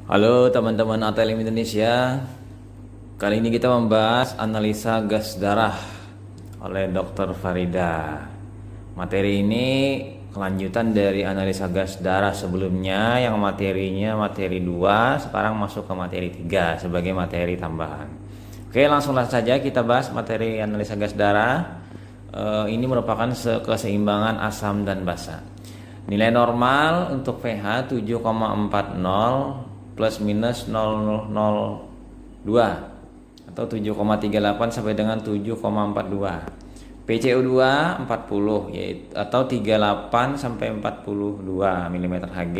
Halo teman-teman ATLM Indonesia. Kali ini kita membahas analisa gas darah oleh Dr. Farida. Materi ini kelanjutan dari analisa gas darah sebelumnya yang materinya materi 2, sekarang masuk ke materi 3 sebagai materi tambahan. Oke, langsung saja kita bahas materi analisa gas darah. Ini merupakan keseimbangan asam dan basa. Nilai normal untuk pH 7,40 plus minus 002 atau 7,38 sampai dengan 7,42. PCO2 40 yaitu atau 38 sampai 42 mm Hg.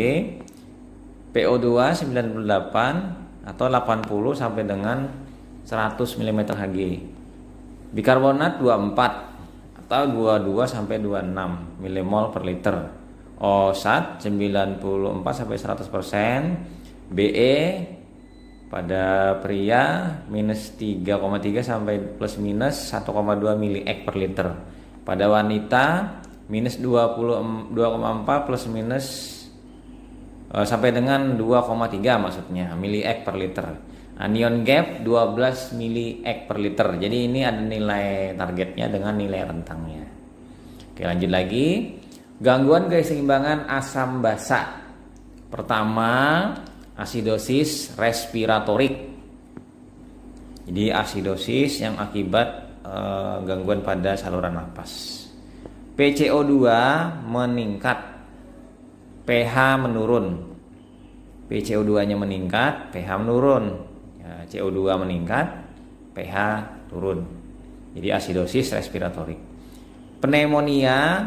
PO2 98 atau 80 sampai dengan 100 mm Hg. Bikarbonat 24 atau 22 sampai 26 mmol per liter. OSAT 94 sampai 100%. BE pada pria minus 3,3 sampai plus minus 1,2 mili/ek per liter. Pada wanita minus 2,4 plus minus sampai dengan 2,3 maksudnya mili/ek per liter. Anion gap 12 mili/ek per liter. Jadi ini ada nilai targetnya dengan nilai rentangnya. Oke, lanjut lagi. Gangguan keseimbangan asam basa. Pertama, asidosis respiratorik. Jadi asidosis yang akibat gangguan pada saluran nafas. PCO2 meningkat, pH menurun. PCO2-nya meningkat, pH menurun. Ya, CO2 meningkat, pH turun. Jadi asidosis respiratorik. Pneumonia,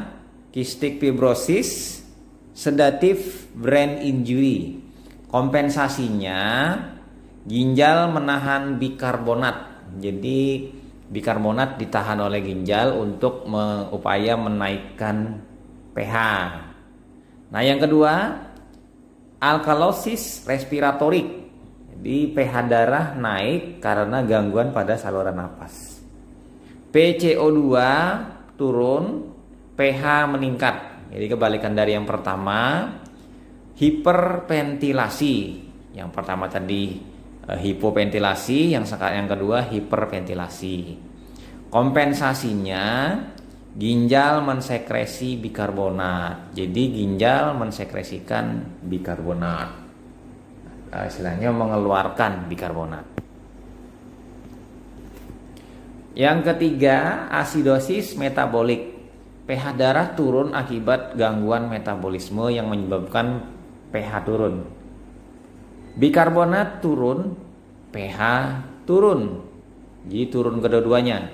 cystic fibrosis, sedatif brain injury. Kompensasinya ginjal menahan bikarbonat. Jadi bikarbonat ditahan oleh ginjal untuk upaya menaikkan pH. Nah, yang kedua, alkalosis respiratorik. Jadi pH darah naik karena gangguan pada saluran nafas. PCO2 turun, pH meningkat. Jadi kebalikan dari yang pertama. Hiperventilasi. Yang pertama tadi hipoventilasi, yang kedua hiperventilasi. Kompensasinya ginjal mensekresi bikarbonat. Jadi ginjal mensekresikan bikarbonat. Istilahnya mengeluarkan bikarbonat. Yang ketiga, asidosis metabolik. pH darah turun akibat gangguan metabolisme yang menyebabkan pH turun. Bikarbonat turun, pH turun. Jadi turun kedua-duanya.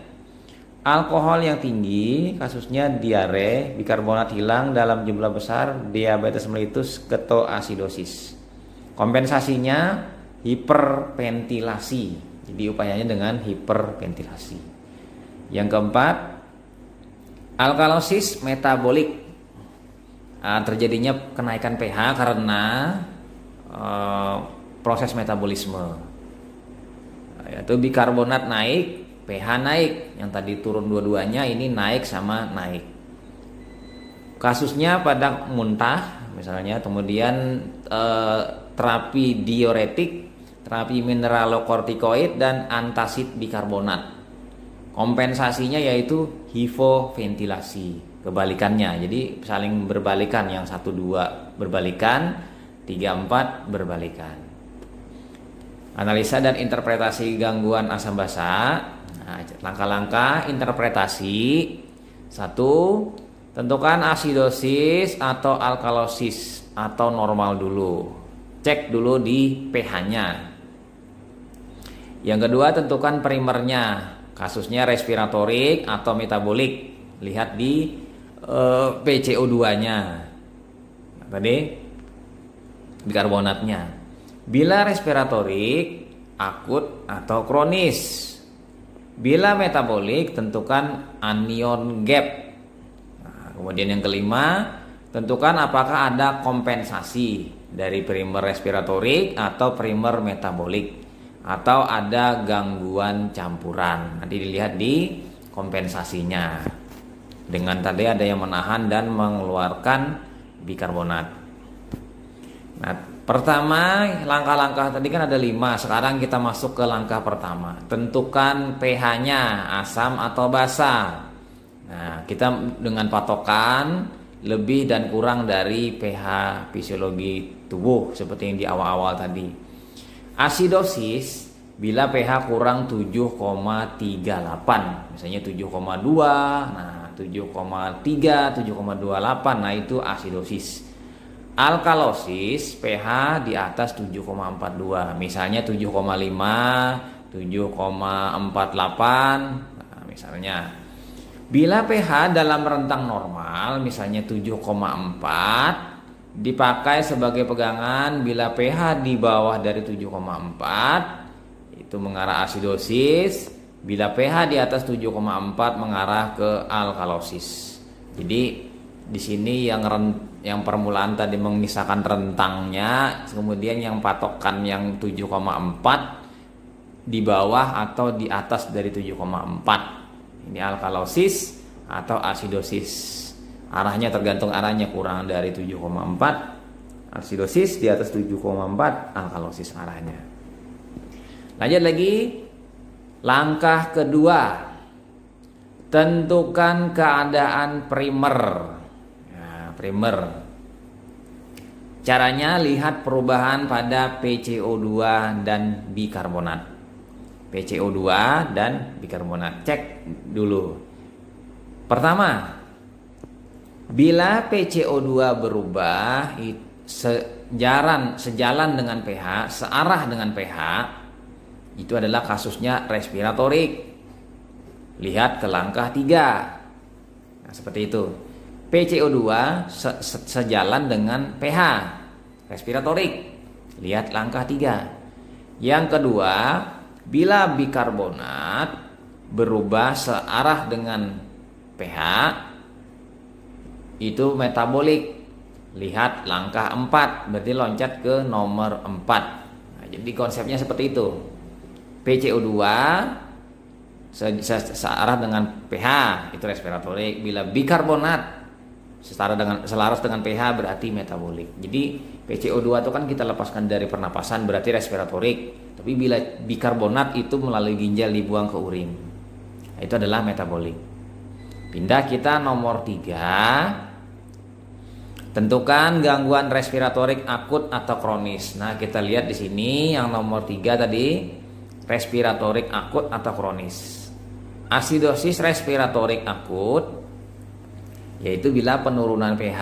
Alkohol yang tinggi, kasusnya diare, bikarbonat hilang dalam jumlah besar, diabetes mellitus, ketoasidosis. Kompensasinya hiperventilasi. Jadi upayanya dengan hiperventilasi. Yang keempat, alkalosis metabolik. Terjadinya kenaikan pH karena proses metabolisme. Yaitu bikarbonat naik, pH naik. Yang tadi turun dua-duanya, ini naik sama naik. Kasusnya pada muntah misalnya, kemudian terapi diuretik, terapi mineralokortikoid dan antasid bikarbonat. Kompensasinya yaitu hipoventilasi. Kebalikannya, jadi saling berbalikan, yang 1-2 berbalikan, 3-4 berbalikan. Analisa dan interpretasi gangguan asam basa. Nah, langkah-langkah interpretasi. 1. Tentukan asidosis atau alkalosis atau normal dulu. Cek dulu di pH-nya. Yang kedua, tentukan primernya. Kasusnya respiratorik atau metabolik. Lihat di PCO2-nya. Tadi bikarbonatnya. Bila respiratorik, akut atau kronis. Bila metabolik, tentukan anion gap. Nah, kemudian yang kelima, tentukan apakah ada kompensasi dari primer respiratorik atau primer metabolik, atau ada gangguan campuran. Nanti dilihat di kompensasinya. Dengan tadi ada yang menahan dan mengeluarkan bikarbonat. Nah, Pertama, langkah-langkah tadi kan ada 5. Sekarang kita masuk ke langkah pertama. Tentukan pH-nya, asam atau basa. Nah, kita dengan patokan lebih dan kurang dari pH fisiologi tubuh seperti yang di awal-awal tadi. Asidosis bila pH kurang 7,38, misalnya 7,2, nah 7,3, 7,28, nah itu asidosis. Alkalosis pH di atas 7,42, misalnya 7,5, 7,48, nah, misalnya. Bila pH dalam rentang normal, misalnya 7,4, dipakai sebagai pegangan. Bila pH di bawah dari 7,4, itu mengarah asidosis. Bila pH di atas 7,4 mengarah ke alkalosis. Jadi di sini yang permulaan tadi mengisahkan rentangnya, kemudian yang patokan yang 7,4 di bawah atau di atas dari 7,4. Ini alkalosis atau asidosis. Arahnya tergantung arahnya, kurang dari 7,4 asidosis, di atas 7,4 alkalosis arahnya. Lanjut lagi. Langkah kedua, tentukan keadaan primer. Nah, primer. Caranya lihat perubahan pada PCO2 dan bikarbonat. PCO2 dan bikarbonat. Cek dulu. Pertama, bila PCO2 berubah sejalan dengan pH, searah dengan pH, itu adalah kasusnya respiratorik. Lihat ke langkah 3. Nah, seperti itu. PCO2 sejalan dengan pH, respiratorik. Lihat langkah 3. Yang kedua, bila bikarbonat berubah searah dengan pH, itu metabolik. Lihat langkah 4, berarti loncat ke nomor 4. Nah, jadi konsepnya seperti itu. PCO2 searah dengan pH, itu respiratorik. Bila bikarbonat selaras dengan pH, berarti metabolik. Jadi PCO2 itu kan kita lepaskan dari pernapasan, berarti respiratorik. Tapi bila bikarbonat itu melalui ginjal dibuang ke urin, itu adalah metabolik. Pindah kita nomor 3. Tentukan gangguan respiratorik akut atau kronis. Nah, kita lihat di sini yang nomor 3 tadi, respiratorik akut atau kronis. Asidosis respiratorik akut yaitu bila penurunan pH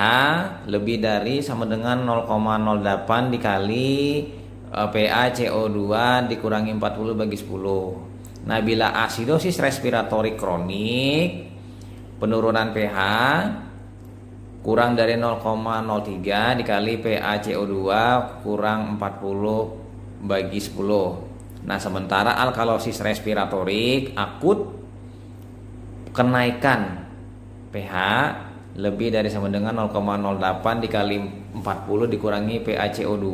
lebih dari sama dengan 0,08 dikali PaCO2 dikurangi 40 bagi 10. Nah, bila asidosis respiratorik kronik, penurunan pH kurang dari 0,03 dikali PaCO2 kurang 40 bagi 10. Nah, sementara alkalosis respiratorik akut, kenaikan pH lebih dari sama dengan 0,08 dikali 40 dikurangi PaCO2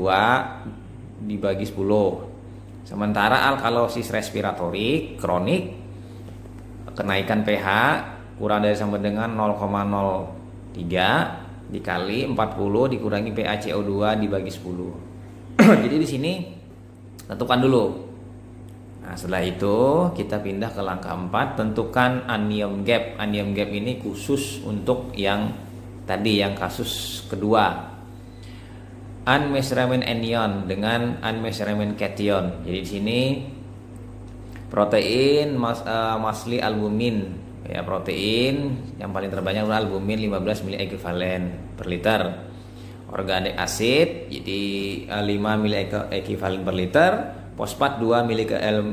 dibagi 10. Sementara alkalosis respiratorik kronik, kenaikan pH kurang dari sama dengan 0,03 dikali 40 dikurangi PaCO2 dibagi 10. Jadi di sini tentukan dulu. Nah, setelah itu kita pindah ke langkah 4, tentukan anion gap. Anion gap ini khusus untuk yang tadi, yang kasus kedua. Unmeasurable anion dengan unmeasurable cation. Jadi di sini protein mostly albumin, ya, protein yang paling terbanyak adalah albumin 15 mili ekivalen per liter. Organik acid jadi 5 mili ekivalen per liter. Fosfat 2 mili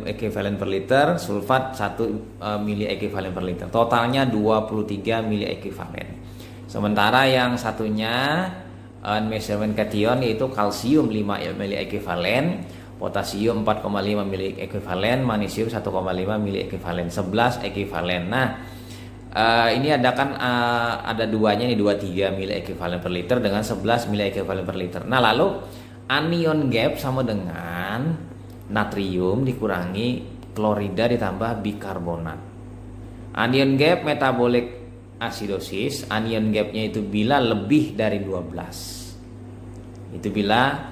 ekivalen per liter, sulfat 1 mili ekivalen per liter. Totalnya 23 mili ekivalen. Sementara yang satunya unmeasurable cation yaitu kalsium 5 mili ekivalen, potasium 4,5 mili ekivalen, magnesium 1,5 mili ekivalen, 11 ekivalen. Nah, ini ada duanya nih, 23 mili ekivalen per liter dengan 11 mili ekivalen per liter. Nah, lalu anion gap sama dengan natrium dikurangi klorida ditambah bikarbonat. Anion gap metabolic asidosis, anion gapnya itu bila lebih dari 12. Itu bila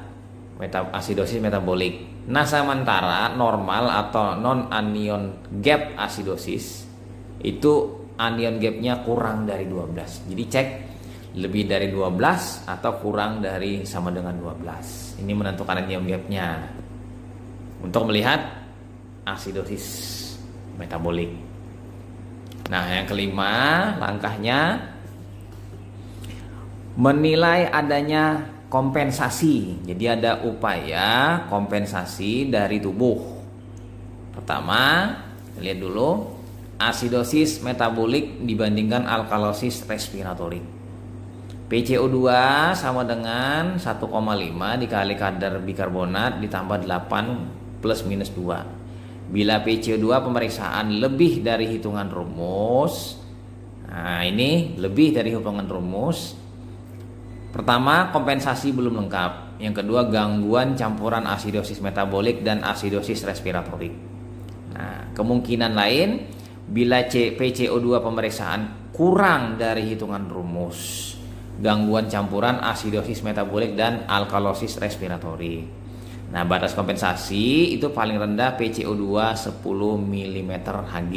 asidosis metabolik. Nah, sementara normal atau non anion gap asidosis itu anion gapnya kurang dari 12. Jadi cek lebih dari 12 atau kurang dari sama dengan 12. Ini menentukan anion gapnya untuk melihat asidosis metabolik. Nah, yang kelima langkahnya menilai adanya kompensasi. Jadi ada upaya kompensasi dari tubuh. Pertama, lihat dulu asidosis metabolik dibandingkan alkalosis respiratorik. PCO2 sama dengan 1,5 dikali kadar bikarbonat ditambah 8 plus minus 2. Bila PCO2 pemeriksaan lebih dari hitungan rumus. Nah, ini lebih dari hitungan rumus. Pertama, kompensasi belum lengkap. Yang kedua, gangguan campuran asidosis metabolik dan asidosis respiratorik. Nah, kemungkinan lain bila PCO2 pemeriksaan kurang dari hitungan rumus, gangguan campuran asidosis metabolik dan alkalosis respiratorik. Nah, batas kompensasi itu paling rendah PCO2 10 mm Hg.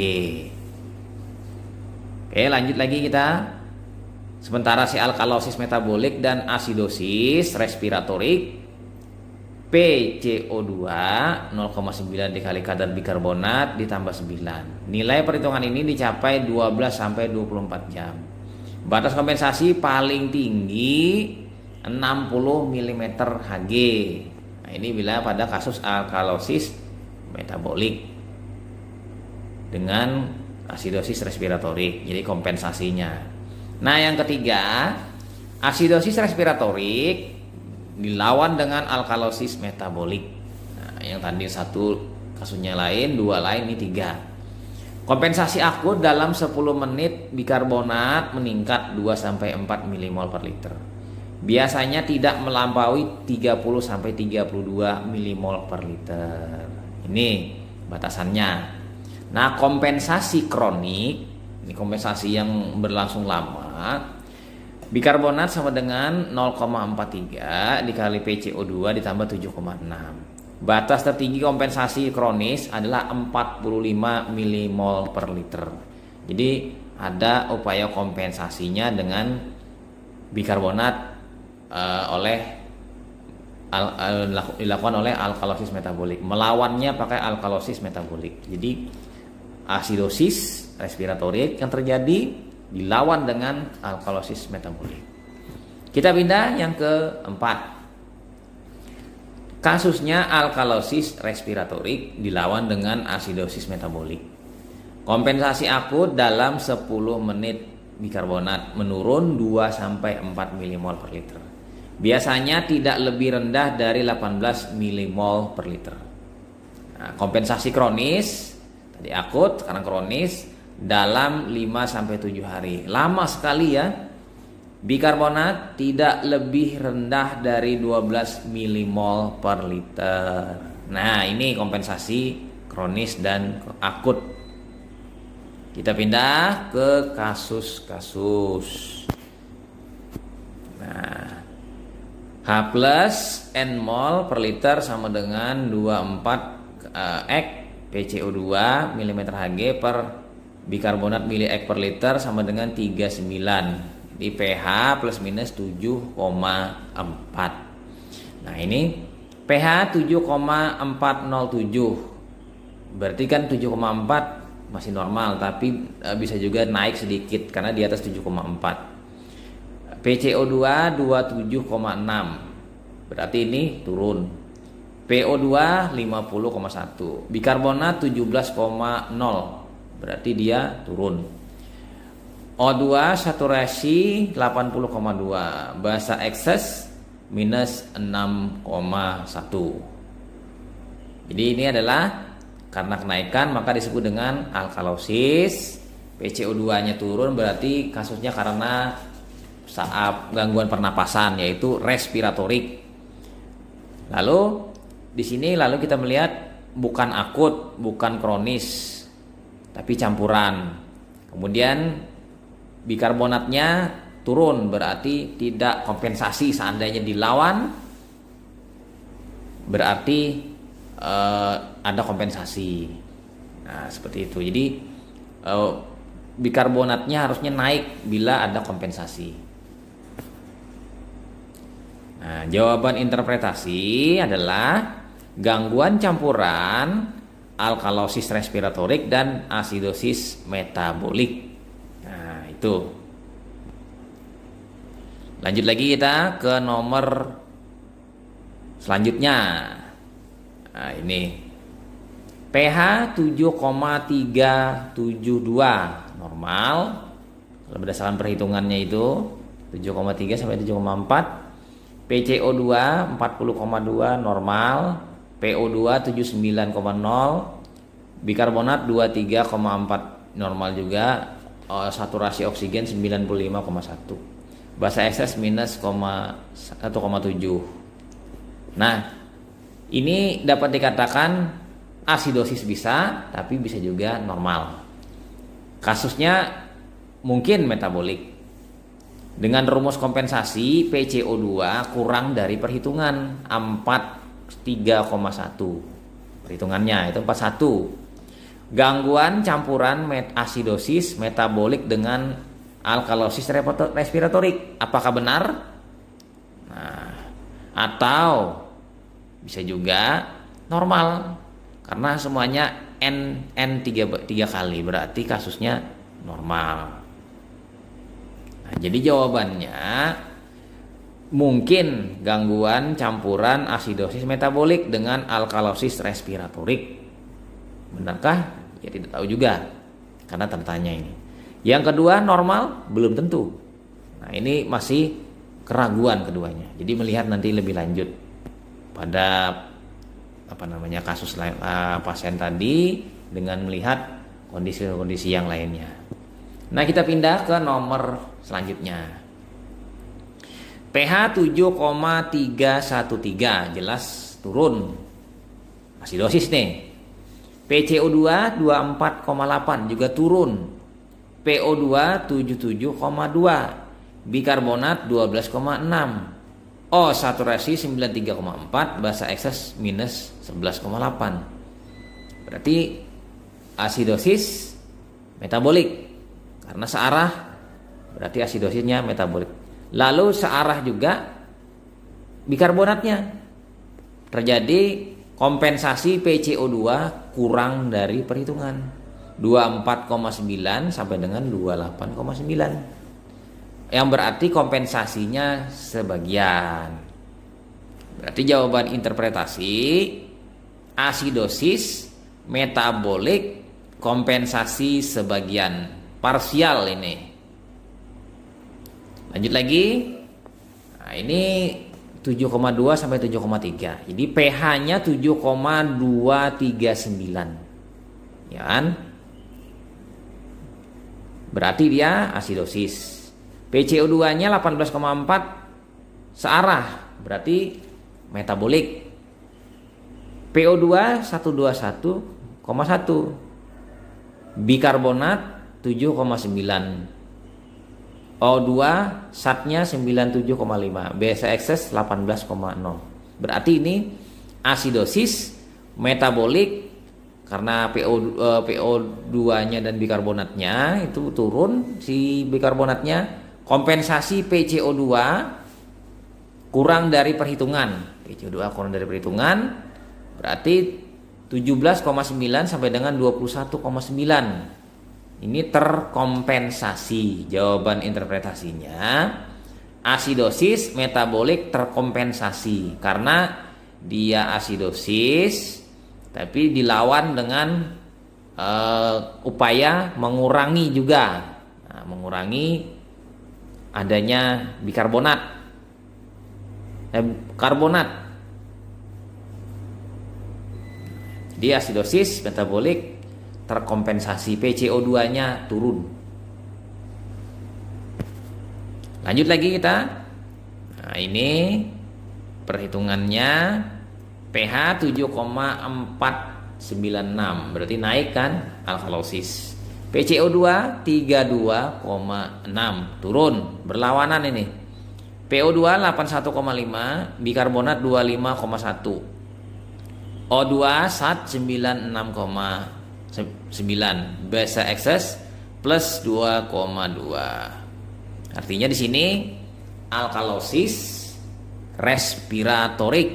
Oke, lanjut lagi kita. Sementara si alkalosis metabolik dan asidosis respiratorik, PCO2 0,9 dikali kadar bikarbonat ditambah 9. Nilai perhitungan ini dicapai 12 sampai 24 jam. Batas kompensasi paling tinggi 60 mm Hg. Nah, ini bila pada kasus alkalosis metabolik dengan asidosis respiratorik. Jadi kompensasinya. Nah, yang ketiga, asidosis respiratorik dilawan dengan alkalosis metabolik. Nah, yang tadi satu kasusnya lain, dua lain, ini tiga. Kompensasi akut dalam 10 menit bikarbonat meningkat 2 sampai 4 mmol per liter. Biasanya tidak melampaui 30 sampai 32 mmol per liter. Ini batasannya. Nah, kompensasi kronik, ini kompensasi yang berlangsung lama, bikarbonat sama dengan 0,43 dikali PCO2 ditambah 7,6. Batas tertinggi kompensasi kronis adalah 45 mmol per liter. Jadi ada upaya kompensasinya dengan bikarbonat dilakukan oleh alkalosis metabolik. Melawannya pakai alkalosis metabolik. Jadi asidosis respiratorik yang terjadi dilawan dengan alkalosis metabolik. Kita pindah yang keempat. Kasusnya alkalosis respiratorik dilawan dengan asidosis metabolik. Kompensasi akut dalam 10 menit bikarbonat menurun 2 sampai 4 mmol per liter. Biasanya tidak lebih rendah dari 18 mmol per liter. Nah, kompensasi kronis tadi akut, sekarang kronis dalam 5 sampai 7 hari. Lama sekali ya. Bikarbonat tidak lebih rendah dari 12 mmol per liter. Nah, ini kompensasi kronis dan akut. Kita pindah ke kasus-kasus. Nah, H plus N mol per liter sama dengan 24 ek PCO2 mm Hg per bikarbonat mili-ek per liter sama dengan 39. Di pH plus minus 7,4. Nah, ini pH 7,407. Berarti kan 7,4 masih normal, tapi bisa juga naik sedikit karena di atas 7,4. PCO2 27,6. Berarti ini turun. PO2 50,1. Bikarbonat 17,0. Berarti dia turun. O2 saturasi 80,2, basa ekses minus 6,1. Jadi ini adalah karena kenaikan maka disebut dengan alkalosis. PCO2-nya turun berarti kasusnya karena saat gangguan pernapasan yaitu respiratorik. Lalu di sini kita melihat bukan akut, bukan kronis, tapi campuran. Kemudian bikarbonatnya turun berarti tidak kompensasi. Seandainya dilawan berarti ada kompensasi. Nah, seperti itu. Jadi bikarbonatnya harusnya naik bila ada kompensasi. Nah, jawaban interpretasi adalah gangguan campuran alkalosis respiratorik dan asidosis metabolik. Nah, itu. Lanjut lagi kita ke nomor selanjutnya. Nah, ini pH 7,372 normal. Kalau berdasarkan perhitungannya itu 7,3 sampai 7,4. PCO2 40,2 normal. PO2 79,0. Bikarbonat 23,4 normal juga. Saturasi oksigen 95,1. Basa ekses minus 1,7. Nah, ini dapat dikatakan asidosis bisa, tapi bisa juga normal. Kasusnya mungkin metabolik. Dengan rumus kompensasi PCO2 kurang dari perhitungan 43,1. Perhitungannya itu 41. Gangguan campuran asidosis metabolik dengan alkalosis respiratorik. Apakah benar? Nah, atau bisa juga normal karena semuanya N 3 kali, berarti kasusnya normal. Nah, jadi jawabannya mungkin gangguan campuran asidosis metabolik dengan alkalosis respiratorik. Benarkah? Ya tidak tahu juga karena tanya ini. Yang kedua normal belum tentu. Nah, ini masih keraguan keduanya. Jadi melihat nanti lebih lanjut pada kasus pasien tadi dengan melihat kondisi-kondisi yang lainnya. Nah, kita pindah ke nomor selanjutnya. pH 7,313 jelas turun. Asidosis nih. PCO2 24,8 juga turun. PO2 77,2. Bikarbonat 12,6. Saturasi 93,4, basa ekses minus 11,8. Berarti asidosis metabolik. Karena searah berarti asidosisnya metabolik. Lalu searah juga bikarbonatnya. Terjadi kompensasi PCO2 kurang dari perhitungan. 24,9 sampai dengan 28,9. Yang berarti kompensasinya sebagian. Berarti jawaban interpretasi asidosis metabolik kompensasi sebagian, parsial ini. Lanjut lagi. Nah, ini 7,2 sampai 7,3. Jadi pH-nya 7,239. Ya kan? Berarti dia asidosis. PCO2-nya 18,4 searah, berarti metabolik. PO2 121,1. Bikarbonat 7,9. O2 SAT-nya 97,5. Basa ekses 18,0. Berarti ini asidosis metabolik karena PO2-nya dan bikarbonatnya itu turun, si bikarbonatnya. Kompensasi PCO2 kurang dari perhitungan. PCO2 kurang dari perhitungan berarti 17,9 sampai dengan 21,9. Ini terkompensasi. Jawaban interpretasinya asidosis metabolik terkompensasi karena dia asidosis tapi dilawan dengan upaya mengurangi juga. Nah, mengurangi adanya karbonat. Jadi asidosis metabolik terkompensasi, PCO2-nya turun. Lanjut lagi kita. Nah, ini perhitungannya pH 7,496, berarti naik kan alkalosis. PCO2 32,6 turun, berlawanan ini. PO2 81,5, bikarbonat 25,1. O2 SAT 96,9, base excess plus 2,2. Artinya di sini alkalosis respiratorik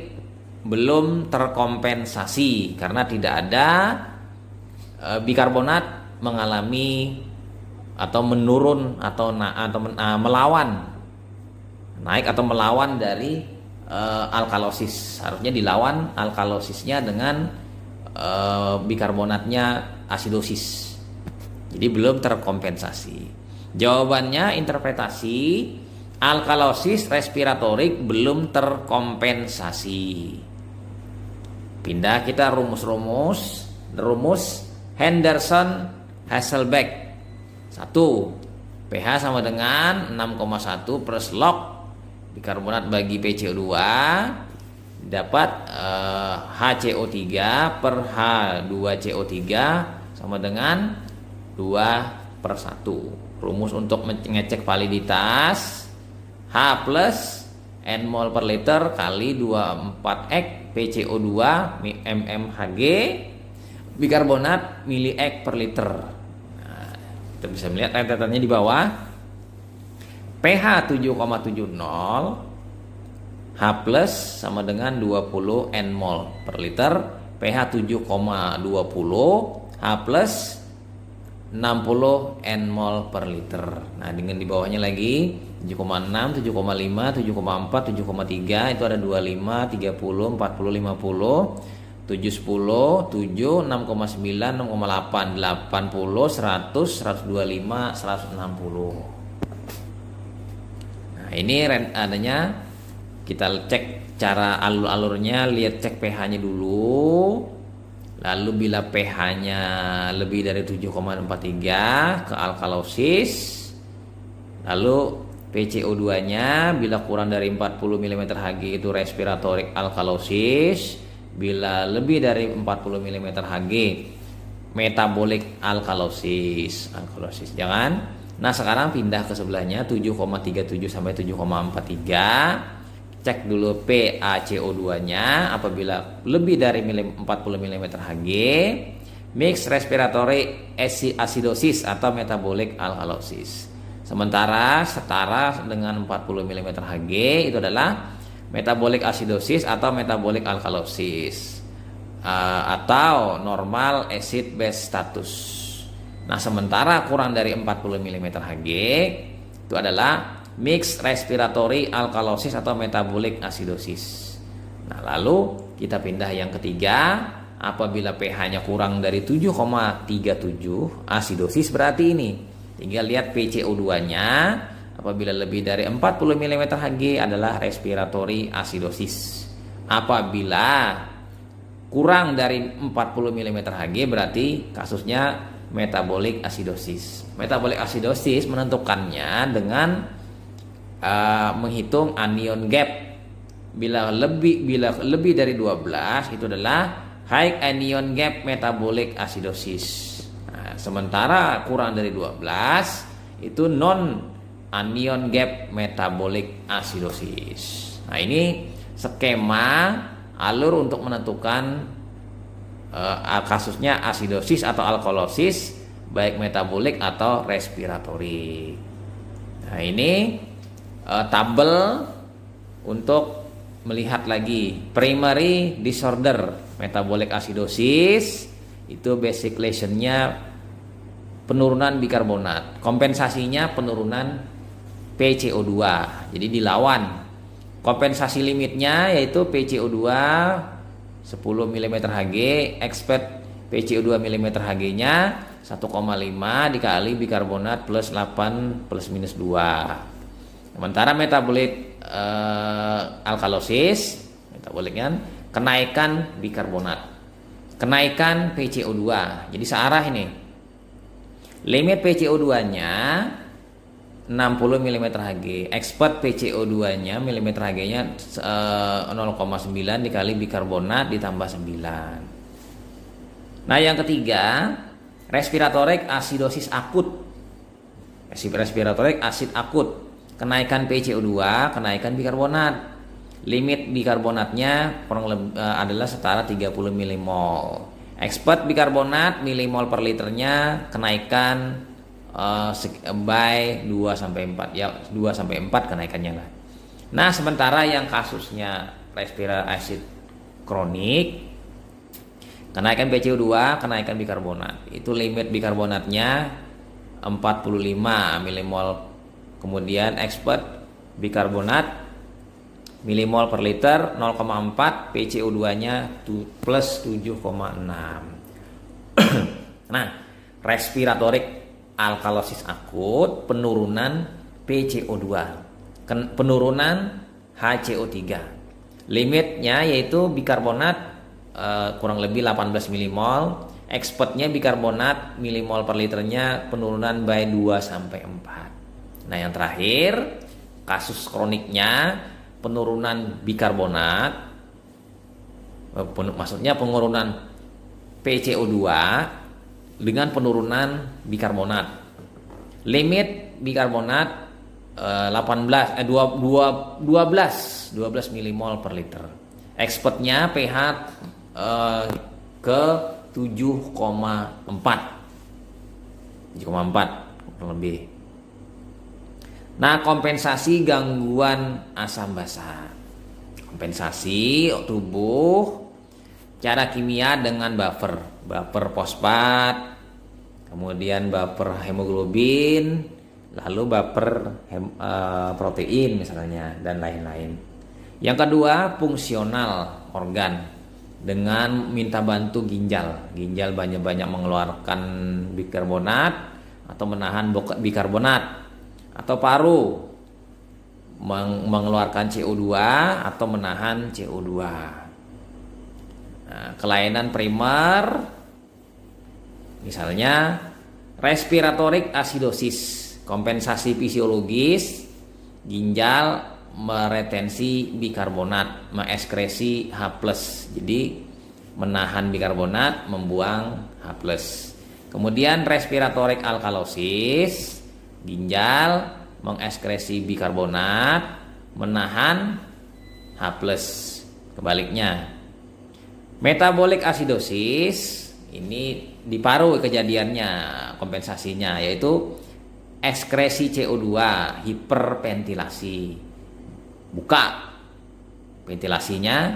belum terkompensasi karena tidak ada bikarbonat mengalami atau menurun atau melawan, naik atau melawan dari alkalosis. Harusnya dilawan alkalosisnya dengan bikarbonatnya asidosis. Jadi belum terkompensasi. Jawabannya interpretasi alkalosis respiratorik belum terkompensasi. Pindah kita rumus Henderson Hasselbalch. 1. pH sama dengan 6,1 plus log bikarbonat bagi PCO2 dapat HCO3 per H2CO3 sama dengan 2/1. Rumus untuk mengecek validitas H plus N mol per liter kali 24X PCO2 mmHg bikarbonat miliek per liter. Nah, kita bisa melihat rentetannya di bawah. pH 7,70, H plus sama dengan 20 N mol per liter, pH 7,20, H plus 60 N mol per liter. Nah, dengan di bawahnya lagi 7,6, 7,5, 7,4, 7,3 itu ada 25, 30, 40, 50, 710, 7, 6,9, 6,8, 80, 100, 125, 160. Nah, ini adanya kita cek cara alur-alurnya, lihat cek pH-nya dulu. Lalu bila pH-nya lebih dari 7,43 ke alkalosis. Lalu PCO2-nya bila kurang dari 40 mmHg itu respiratorik alkalosis. Bila lebih dari 40 mmHg metabolic alkalosis. Jangan. Nah, sekarang pindah ke sebelahnya 7,37 sampai 7,43. Cek dulu PaCO2-nya apabila lebih dari 40 mmHg, mix respiratory acidosis atau metabolic alkalosis. Sementara setara dengan 40 mmHg itu adalah metabolic acidosis atau metabolic alkalosis atau normal acid base status. Nah, sementara kurang dari 40 mmHg itu adalah mixed respiratory alkalosis atau metabolic acidosis. Nah, lalu kita pindah yang ketiga, apabila pH-nya kurang dari 7,37 acidosis berarti ini. Tinggal lihat PCO2-nya, apabila lebih dari 40 mmHg adalah respiratory acidosis. Apabila kurang dari 40 mmHg berarti kasusnya metabolic acidosis. Metabolic acidosis menentukannya dengan menghitung anion gap. Bila lebih dari 12 itu adalah high anion gap metabolic acidosis. Nah, sementara kurang dari 12 itu non anion gap metabolic acidosis. Nah, ini skema alur untuk menentukan kasusnya asidosis atau alkalosis baik metabolik atau respiratorik. Nah, ini tabel untuk melihat lagi primary disorder metabolic acidosis itu basic lesionnya penurunan bikarbonat, kompensasinya penurunan PCO2, jadi dilawan. Kompensasi limitnya yaitu PCO2 10 mmHg, expect PCO2 mmHg nya 1,5 dikali bikarbonat plus 8 plus minus 2. Sementara metabolit alkalosis, metaboliknya kenaikan bikarbonat, kenaikan PCO2. Jadi searah ini. Limit PCO2-nya 60 mmHg, expert PCO2-nya mmHg-nya 0,9 dikali bikarbonat ditambah 9. Nah, yang ketiga, respiratorik acidosis akut. Respiratorik asid akut. Kenaikan PCO2, kenaikan bikarbonat. Limit bikarbonatnya adalah setara 30 milimol. Expert bikarbonat milimol per liternya kenaikan by 2 sampai 4 ya, 2 sampai 4 kenaikannya lah. Nah, sementara yang kasusnya respiratory acid kronik, kenaikan PCO2, kenaikan bikarbonat. Itu limit bikarbonatnya 45 milimol. Kemudian expert bikarbonat milimol per liter 0,4, PCO2-nya plus 7,6. Nah, respiratorik alkalosis akut, penurunan PCO2, penurunan HCO3. Limitnya yaitu bikarbonat kurang lebih 18 milimol, expertnya bikarbonat milimol per liternya penurunan by 2 sampai 4. Nah, yang terakhir kasus kroniknya penurunan bikarbonat, maksudnya penurunan PCO2 dengan penurunan bikarbonat. Limit bikarbonat 12 milimol per liter. Expertnya pH ke 7,4 lebih. Nah, kompensasi gangguan asam basa. Kompensasi tubuh cara kimia dengan buffer fosfat, kemudian buffer hemoglobin, lalu buffer protein misalnya, dan lain-lain. Yang kedua, fungsional organ dengan minta bantu ginjal. Ginjal banyak-banyak mengeluarkan bikarbonat atau menahan bikarbonat, atau paru mengeluarkan CO2 atau menahan CO2. Nah, kelainan primer misalnya respiratorik acidosis, kompensasi fisiologis, ginjal meretensi bikarbonat, mengekskresi H+. Jadi menahan bikarbonat, membuang H+. Kemudian respiratorik alkalosis, ginjal mengekskresi bikarbonat, menahan H+. Kebaliknya, metabolic acidosis, ini di paru kejadiannya, kompensasinya yaitu ekskresi CO2, hiperventilasi, buka ventilasinya.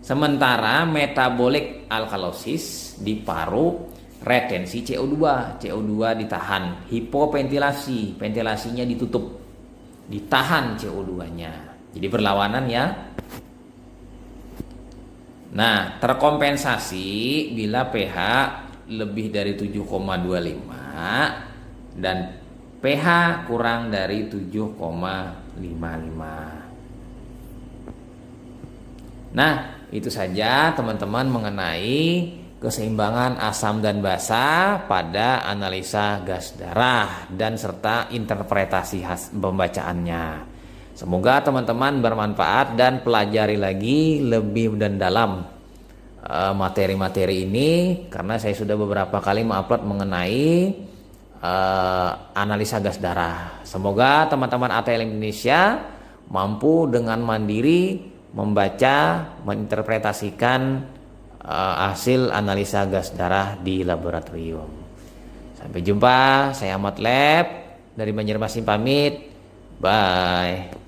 Sementara metabolic alkalosis di paru, retensi CO2 ditahan, hipoventilasi, ventilasinya ditutup, ditahan CO2-nya. Jadi berlawanan ya. Nah, terkompensasi bila pH lebih dari 7,25 dan pH kurang dari 7,55. Nah, itu saja teman-teman mengenai keseimbangan asam dan basa pada analisa gas darah dan serta interpretasi pembacaannya. Semoga teman-teman bermanfaat dan pelajari lagi lebih dan dalam materi-materi ini, karena saya sudah beberapa kali mengupload mengenai analisa gas darah. Semoga teman-teman ATL Indonesia mampu dengan mandiri membaca, menginterpretasikan hasil analisa gas darah di laboratorium. Sampai jumpa, saya Ahmad Lab dari Banjarmasin pamit. Bye.